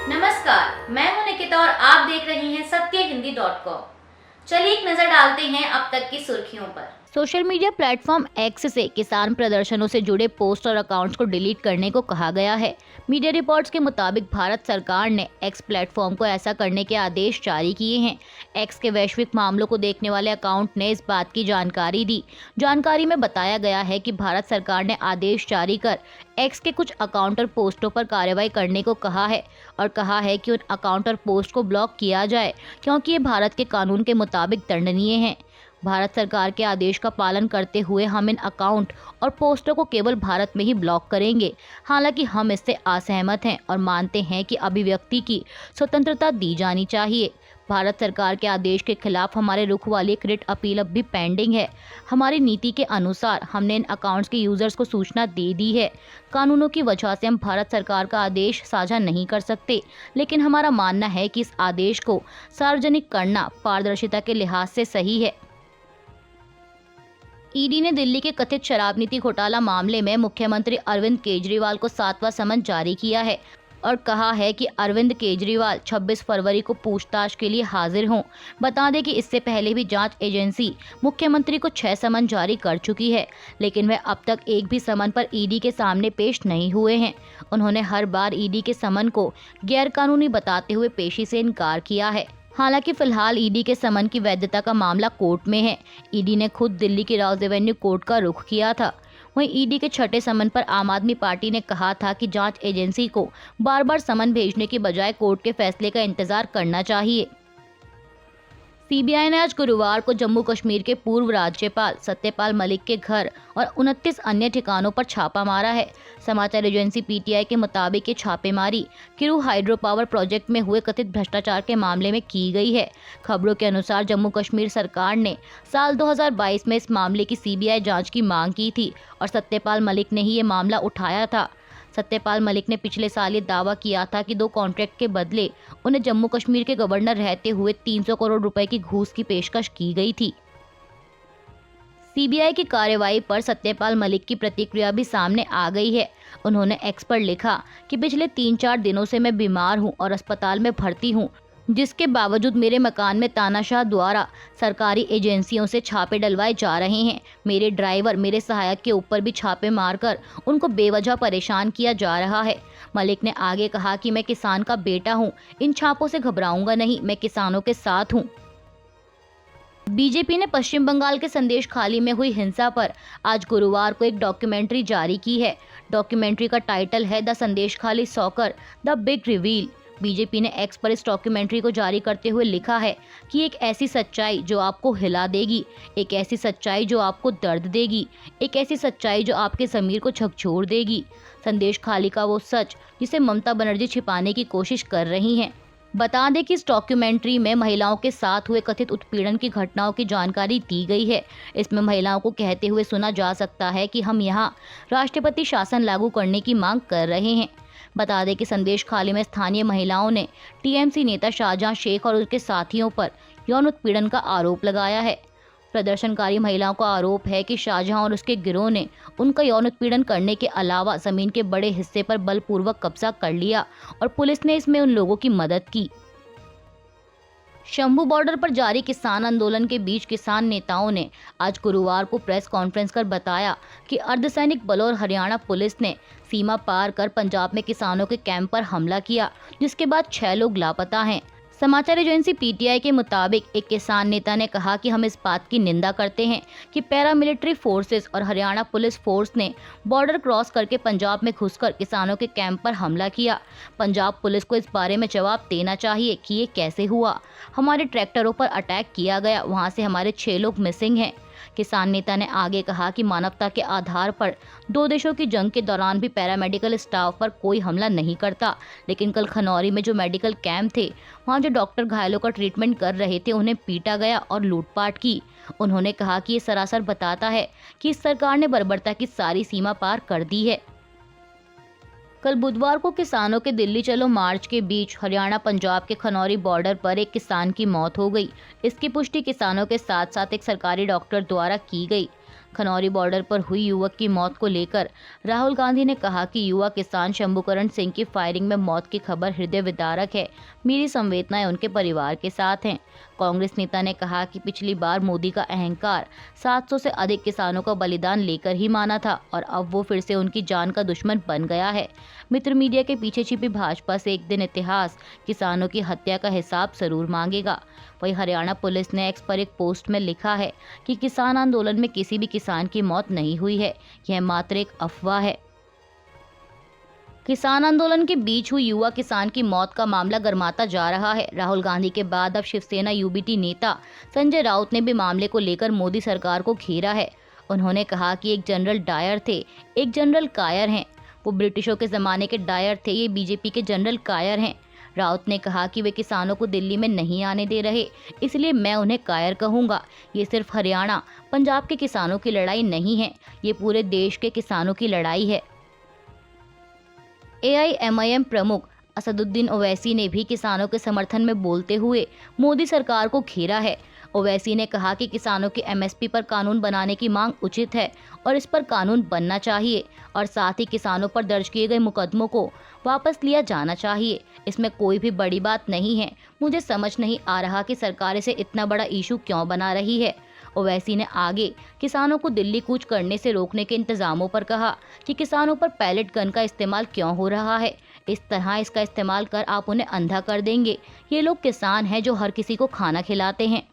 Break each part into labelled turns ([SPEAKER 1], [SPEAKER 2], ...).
[SPEAKER 1] नमस्कार, मैं हूं निकिता और आप देख रही हैं सत्यहिंदी.com। चलिए एक नजर डालते हैं अब तक की सुर्खियों पर।
[SPEAKER 2] सोशल मीडिया प्लेटफॉर्म एक्स से किसान प्रदर्शनों से जुड़े पोस्ट और अकाउंट्स को डिलीट करने को कहा गया है। मीडिया रिपोर्ट्स के मुताबिक भारत सरकार ने एक्स प्लेटफॉर्म को ऐसा करने के आदेश जारी किए हैं। एक्स के वैश्विक मामलों को देखने वाले अकाउंट ने इस बात की जानकारी दी। जानकारी में बताया गया है कि भारत सरकार ने आदेश जारी कर एक्स के कुछ अकाउंट और पोस्टों पर कार्रवाई करने को कहा है और कहा है कि उन अकाउंट और पोस्ट को ब्लॉक किया जाए क्योंकि ये भारत के कानून के मुताबिक दंडनीय हैं। भारत सरकार के आदेश का पालन करते हुए हम इन अकाउंट और पोस्टों को केवल भारत में ही ब्लॉक करेंगे। हालांकि हम इससे असहमत हैं और मानते हैं कि अभिव्यक्ति की स्वतंत्रता दी जानी चाहिए। भारत सरकार के आदेश के खिलाफ हमारे रुख वाली एक रिट अपील अब भी पेंडिंग है। हमारी नीति के अनुसार हमने इन अकाउंट्स के यूजर्स को सूचना दे दी है। कानूनों की वजह से हम भारत सरकार का आदेश साझा नहीं कर सकते, लेकिन हमारा मानना है कि इस आदेश को सार्वजनिक करना पारदर्शिता के लिहाज से सही है। ईडी ने दिल्ली के कथित शराब नीति घोटाला मामले में मुख्यमंत्री अरविंद केजरीवाल को 7वां समन जारी किया है और कहा है कि अरविंद केजरीवाल 26 फरवरी को पूछताछ के लिए हाजिर हों। बता दें कि इससे पहले भी जांच एजेंसी मुख्यमंत्री को 6 समन जारी कर चुकी है, लेकिन वह अब तक एक भी समन पर ईडी के सामने पेश नहीं हुए हैं। उन्होंने हर बार ईडी के समन को गैरकानूनी बताते हुए पेशी से इनकार किया है। हालांकि फिलहाल ईडी के समन की वैधता का मामला कोर्ट में है। ईडी ने खुद दिल्ली की राउज एवेन्यू कोर्ट का रुख किया था। वहीं ईडी के छठे समन पर आम आदमी पार्टी ने कहा था कि जांच एजेंसी को बार बार समन भेजने की बजाय कोर्ट के फैसले का इंतजार करना चाहिए। सीबीआई ने आज गुरुवार को जम्मू कश्मीर के पूर्व राज्यपाल सत्यपाल मलिक के घर और 29 अन्य ठिकानों पर छापा मारा है। समाचार एजेंसी पीटीआई के मुताबिक ये छापेमारी किरू हाइड्रो पावर प्रोजेक्ट में हुए कथित भ्रष्टाचार के मामले में की गई है। खबरों के अनुसार जम्मू कश्मीर सरकार ने साल 2022 में इस मामले की सीबीआई जांच की मांग की थी और सत्यपाल मलिक ने ही ये मामला उठाया था। सत्यपाल मलिक ने पिछले साल ये दावा किया था कि 2 कॉन्ट्रैक्ट के बदले उन्हें जम्मू कश्मीर के गवर्नर रहते हुए 300 करोड़ रुपए की घूस की पेशकश की गई थी। सीबीआई की कार्रवाई पर सत्यपाल मलिक की प्रतिक्रिया भी सामने आ गई है। उन्होंने एक्स पर लिखा कि पिछले 3-4 दिनों से मैं बीमार हूं और अस्पताल में भर्ती हूं, जिसके बावजूद मेरे मकान में तानाशाह द्वारा सरकारी एजेंसियों से छापे डलवाए जा रहे हैं। मेरे ड्राइवर, मेरे सहायक के ऊपर भी छापे मारकर उनको बेवजह परेशान किया जा रहा है। मलिक ने आगे कहा कि मैं किसान का बेटा हूं, इन छापों से घबराऊंगा नहीं, मैं किसानों के साथ हूं। बीजेपी ने पश्चिम बंगाल के संदेश खाली में हुई हिंसा पर आज गुरुवार को एक डॉक्यूमेंट्री जारी की है। डॉक्यूमेंट्री का टाइटल है द संदेश खाली soccer the big reveal. BJP ने एक्स पर इस डॉक्यूमेंट्री को जारी करते हुए लिखा है कि एक ऐसी सच्चाई जो आपको हिला देगी, एक ऐसी सच्चाई जो आपको दर्द देगी, एक ऐसी सच्चाई जो आपके ज़मीर को झकझोर देगी। संदेश खाली का वो सच जिसे ममता बनर्जी छिपाने की कोशिश कर रही हैं। बता दें कि इस डॉक्यूमेंट्री में महिलाओं के साथ हुए कथित उत्पीड़न की घटनाओं की जानकारी दी गई है। इसमें महिलाओं को कहते हुए सुना जा सकता है कि हम यहाँ राष्ट्रपति शासन लागू करने की मांग कर रहे हैं। बता दें कि संदेश खाली में स्थानीय महिलाओं ने टीएमसी नेता शाहजहां शेख और उसके साथियों पर यौन उत्पीड़न का आरोप लगाया है। प्रदर्शनकारी महिलाओं का आरोप है कि शाहजहां और उसके गिरोह ने उनका यौन उत्पीड़न करने के अलावा जमीन के बड़े हिस्से पर बलपूर्वक कब्जा कर लिया और पुलिस ने इसमें उन लोगों की मदद की। शंभू बॉर्डर पर जारी किसान आंदोलन के बीच किसान नेताओं ने आज गुरुवार को प्रेस कॉन्फ्रेंस कर बताया कि अर्धसैनिक बलों और हरियाणा पुलिस ने सीमा पार कर पंजाब में किसानों के कैंप पर हमला किया, जिसके बाद 6 लोग लापता हैं। समाचार एजेंसी पीटीआई के मुताबिक एक किसान नेता ने कहा कि हम इस बात की निंदा करते हैं कि पैरामिलिट्री फोर्सेस और हरियाणा पुलिस फोर्स ने बॉर्डर क्रॉस करके पंजाब में घुसकर किसानों के कैंप पर हमला किया। पंजाब पुलिस को इस बारे में जवाब देना चाहिए कि ये कैसे हुआ। हमारे ट्रैक्टरों पर अटैक किया गया, वहां से हमारे 6 लोग मिसिंग हैं। किसान नेता ने आगे कहा कि मानवता के आधार पर 2 देशों की जंग के दौरान भी पैरामेडिकल स्टाफ पर कोई हमला नहीं करता, लेकिन कल खनौरी में जो मेडिकल कैंप थे, वहां जो डॉक्टर घायलों का ट्रीटमेंट कर रहे थे, उन्हें पीटा गया और लूटपाट की। उन्होंने कहा कि ये सरासर बताता है कि इस सरकार ने बर्बरता की सारी सीमा पार कर दी है। कल बुधवार को किसानों के दिल्ली चलो मार्च के बीच हरियाणा पंजाब के खनौरी बॉर्डर पर एक किसान की मौत हो गई। इसकी पुष्टि किसानों के साथ साथ एक सरकारी डॉक्टर द्वारा की गई। खनौरी बॉर्डर पर हुई युवक की मौत को लेकर राहुल गांधी ने कहा कि युवा किसान शंभूकरण सिंह की फायरिंग में मौत की खबर हृदय विदारक है। मेरी संवेदनाएं उनके परिवार के साथ हैं। कांग्रेस नेता ने कहा कि पिछली बार मोदी का अहंकार 700 से अधिक किसानों का बलिदान लेकर ही माना था और अब वो फिर से उनकी जान का दुश्मन बन गया है। मित्र मीडिया के पीछे छिपी भाजपा से एक दिन इतिहास किसानों की हत्या का हिसाब जरूर मांगेगा। वहीं हरियाणा पुलिस ने एक्स पर एक पोस्ट में लिखा है कि किसान आंदोलन में किसी भी किसान की मौत नहीं हुई है, यह मात्र एक अफवाह है। किसान आंदोलन के बीच हुई युवा किसान की मौत का मामला गर्माता जा रहा है। राहुल गांधी के बाद अब शिवसेना यूबीटी नेता संजय राउत ने भी मामले को लेकर मोदी सरकार को घेरा है। उन्होंने कहा कि एक जनरल डायर थे, एक जनरल कायर हैं। वो ब्रिटिशों के जमाने के डायर थे, ये बीजेपी के जनरल कायर हैं। राउत ने कहा कि वे किसानों को दिल्ली में नहीं आने दे रहे, इसलिए मैं उन्हें कायर कहूंगा। ये सिर्फ हरियाणा पंजाब के किसानों की लड़ाई नहीं है, ये पूरे देश के किसानों की लड़ाई है। AIMIM प्रमुख असदुद्दीन ओवैसी ने भी किसानों के समर्थन में बोलते हुए मोदी सरकार को घेरा है। ओवैसी ने कहा कि किसानों की MSP पर कानून बनाने की मांग उचित है और इस पर कानून बनना चाहिए और साथ ही किसानों पर दर्ज किए गए मुकदमों को वापस लिया जाना चाहिए। इसमें कोई भी बड़ी बात नहीं है। मुझे समझ नहीं आ रहा कि सरकार इसे इतना बड़ा इशू क्यों बना रही है। ओवैसी ने आगे किसानों को दिल्ली कूच करने से रोकने के इंतजामों पर कहा कि किसानों पर पैलेट गन का इस्तेमाल क्यों हो रहा है। इस तरह इसका इस्तेमाल कर आप उन्हें अंधा कर देंगे। ये लोग किसान हैं जो हर किसी को खाना खिलाते हैं।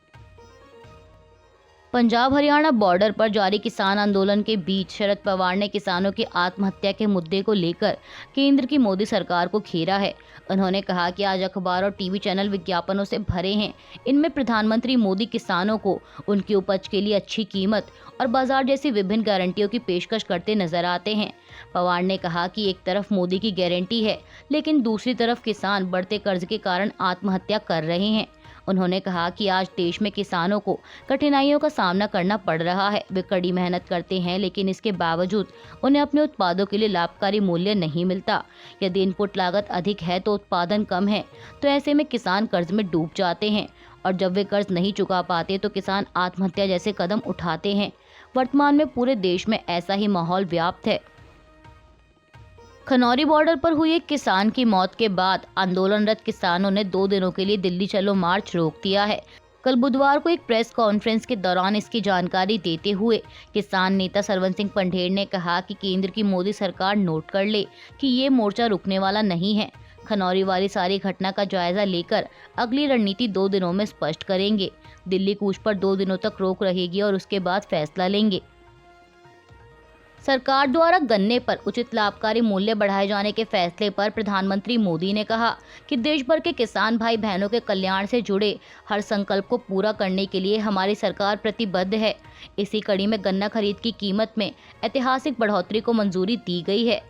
[SPEAKER 2] पंजाब हरियाणा बॉर्डर पर जारी किसान आंदोलन के बीच शरद पवार ने किसानों की आत्महत्या के मुद्दे को लेकर केंद्र की मोदी सरकार को घेरा है। उन्होंने कहा कि आज अखबार और टीवी चैनल विज्ञापनों से भरे हैं। इनमें प्रधानमंत्री मोदी किसानों को उनकी उपज के लिए अच्छी कीमत और बाजार जैसी विभिन्न गारंटियों की पेशकश करते नजर आते हैं। पवार ने कहा कि एक तरफ मोदी की गारंटी है, लेकिन दूसरी तरफ किसान बढ़ते कर्ज के कारण आत्महत्या कर रहे हैं। उन्होंने कहा कि आज देश में किसानों को कठिनाइयों का सामना करना पड़ रहा है। वे कड़ी मेहनत करते हैं, लेकिन इसके बावजूद उन्हें अपने उत्पादों के लिए लाभकारी मूल्य नहीं मिलता। यदि इनपुट लागत अधिक है तो उत्पादन कम है, तो ऐसे में किसान कर्ज में डूब जाते हैं और जब वे कर्ज नहीं चुका पाते तो किसान आत्महत्या जैसे कदम उठाते हैं। वर्तमान में पूरे देश में ऐसा ही माहौल व्याप्त है। खनौरी बॉर्डर पर हुई एक किसान की मौत के बाद आंदोलनरत किसानों ने 2 दिनों के लिए दिल्ली चलो मार्च रोक दिया है। कल बुधवार को एक प्रेस कॉन्फ्रेंस के दौरान इसकी जानकारी देते हुए किसान नेता सरवन सिंह पंढेर ने कहा कि केंद्र की मोदी सरकार नोट कर ले कि ये मोर्चा रुकने वाला नहीं है। खनौरी वाली सारी घटना का जायजा लेकर अगली रणनीति 2 दिनों में स्पष्ट करेंगे। दिल्ली कूच पर 2 दिनों तक रोक रहेगी और उसके बाद फैसला लेंगे। सरकार द्वारा गन्ने पर उचित लाभकारी मूल्य बढ़ाए जाने के फैसले पर प्रधानमंत्री मोदी ने कहा कि देश भर के किसान भाई बहनों के कल्याण से जुड़े हर संकल्प को पूरा करने के लिए हमारी सरकार प्रतिबद्ध है। इसी कड़ी में गन्ना खरीद की कीमत में ऐतिहासिक बढ़ोतरी को मंजूरी दी गई है।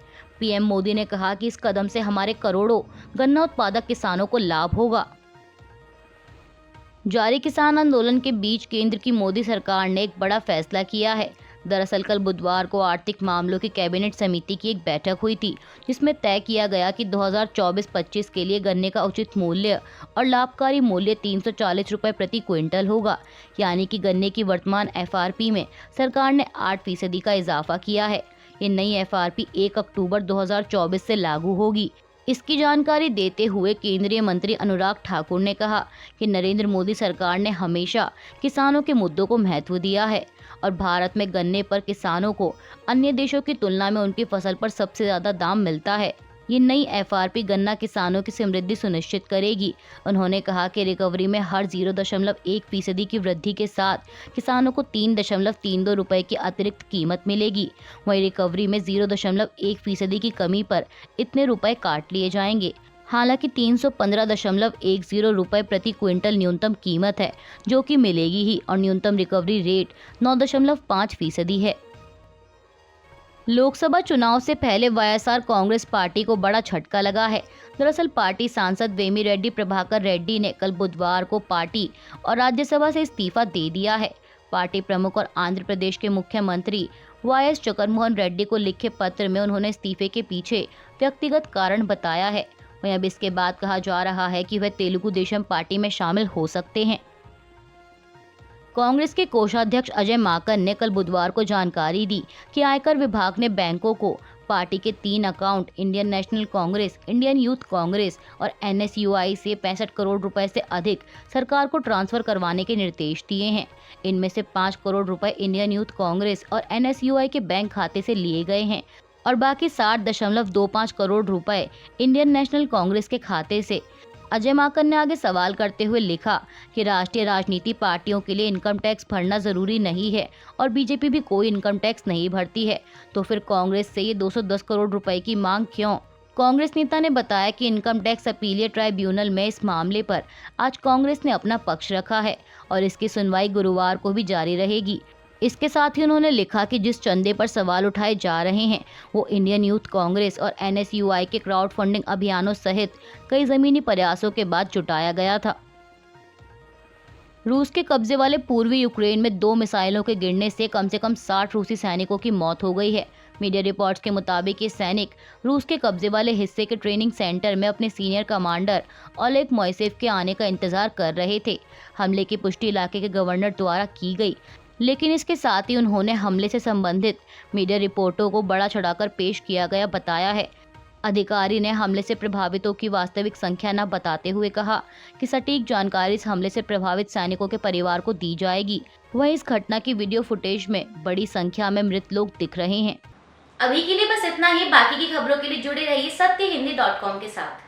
[SPEAKER 2] PM मोदी ने कहा कि इस कदम से हमारे करोड़ों गन्ना उत्पादक किसानों को लाभ होगा। जारी किसान आंदोलन के बीच केंद्र की मोदी सरकार ने एक बड़ा फैसला किया है। दरअसल कल बुधवार को आर्थिक मामलों की कैबिनेट समिति की एक बैठक हुई थी, जिसमें तय किया गया कि 2024-25 के लिए गन्ने का उचित मूल्य और लाभकारी मूल्य 340 रुपये प्रति क्विंटल होगा। यानी कि गन्ने की वर्तमान FRP में सरकार ने 8% का इजाफा किया है। ये नई FRP 1 अक्टूबर 2024 से लागू होगी। इसकी जानकारी देते हुए केंद्रीय मंत्री अनुराग ठाकुर ने कहा कि नरेंद्र मोदी सरकार ने हमेशा किसानों के मुद्दों को महत्व दिया है और भारत में गन्ने पर किसानों को अन्य देशों की तुलना में उनकी फसल पर सबसे ज्यादा दाम मिलता है। ये नई FRP गन्ना किसानों की समृद्धि सुनिश्चित करेगी। उन्होंने कहा कि रिकवरी में हर 0.1% की वृद्धि के साथ किसानों को 3.32 रुपये की अतिरिक्त कीमत मिलेगी। वहीं रिकवरी में 0.1% की कमी पर इतने रुपए काट लिए जाएंगे। हालांकि 315.10 रुपये प्रति क्विंटल न्यूनतम कीमत है, जो कि मिलेगी ही, और न्यूनतम रिकवरी रेट 9.5% है। लोकसभा चुनाव से पहले YSR कांग्रेस पार्टी को बड़ा झटका लगा है। दरअसल पार्टी सांसद वेमी रेड्डी प्रभाकर रेड्डी ने कल बुधवार को पार्टी और राज्यसभा से इस्तीफा दे दिया है। पार्टी प्रमुख और आंध्र प्रदेश के मुख्यमंत्री YS जगनमोहन रेड्डी को लिखे पत्र में उन्होंने इस्तीफे के पीछे व्यक्तिगत कारण बताया है। वहीं अब इसके बाद कहा जा रहा है कि वह तेलुगु देशम पार्टी में शामिल हो सकते हैं। कांग्रेस के कोषाध्यक्ष अजय माकन ने कल बुधवार को जानकारी दी कि आयकर विभाग ने बैंकों को पार्टी के 3 account Indian national Congress, Indian youth Congress और NSUI से 65 करोड़ रुपए से अधिक सरकार को ट्रांसफर करवाने के निर्देश दिए हैं। इनमें से 5 करोड़ रुपए इंडियन यूथ कांग्रेस और NSUI के बैंक खाते से लिए गए हैं और बाकी 60.25 करोड़ रुपए इंडियन नेशनल कांग्रेस के खाते से। अजय माकन ने आगे सवाल करते हुए लिखा कि राष्ट्रीय राजनीति पार्टियों के लिए इनकम टैक्स भरना जरूरी नहीं है और बीजेपी भी कोई इनकम टैक्स नहीं भरती है, तो फिर कांग्रेस से ये 210 करोड़ रुपए की मांग क्यों? कांग्रेस नेता ने बताया कि इनकम टैक्स अपीलीय ट्राइब्यूनल में इस मामले पर आज कांग्रेस ने अपना पक्ष रखा है और इसकी सुनवाई गुरुवार को भी जारी रहेगी। इसके साथ ही उन्होंने लिखा कि जिस चंदे पर सवाल उठाए जा रहे हैं वो इंडियन यूथ कांग्रेस और NSUI के क्राउड फंडिंग अभियानों सहित कई जमीनी प्रयासों के बाद जुटाया गया था। रूस के कब्जे वाले पूर्वी यूक्रेन में 2 मिसाइलों के गिरने से कम 60 रूसी सैनिकों की मौत हो गई है। मीडिया रिपोर्ट्स के मुताबिक ये सैनिक रूस के कब्जे वाले हिस्से के ट्रेनिंग सेंटर में अपने सीनियर कमांडर ओलेग मोइसेव के आने का इंतजार कर रहे थे। हमले की पुष्टि इलाके के गवर्नर द्वारा की गई, लेकिन इसके साथ ही उन्होंने हमले से संबंधित मीडिया रिपोर्टों को बड़ा चढ़ाकर पेश किया गया बताया है। अधिकारी ने हमले से प्रभावितों की वास्तविक संख्या न बताते हुए कहा कि सटीक जानकारी इस हमले से प्रभावित सैनिकों के परिवार को दी जाएगी। वहीं इस घटना की वीडियो फुटेज में बड़ी संख्या में मृत लोग दिख रहे हैं।
[SPEAKER 1] अभी के लिए बस इतना ही। बाकी की खबरों के लिए जुड़े रहिए सत्यहिंदी.com के साथ।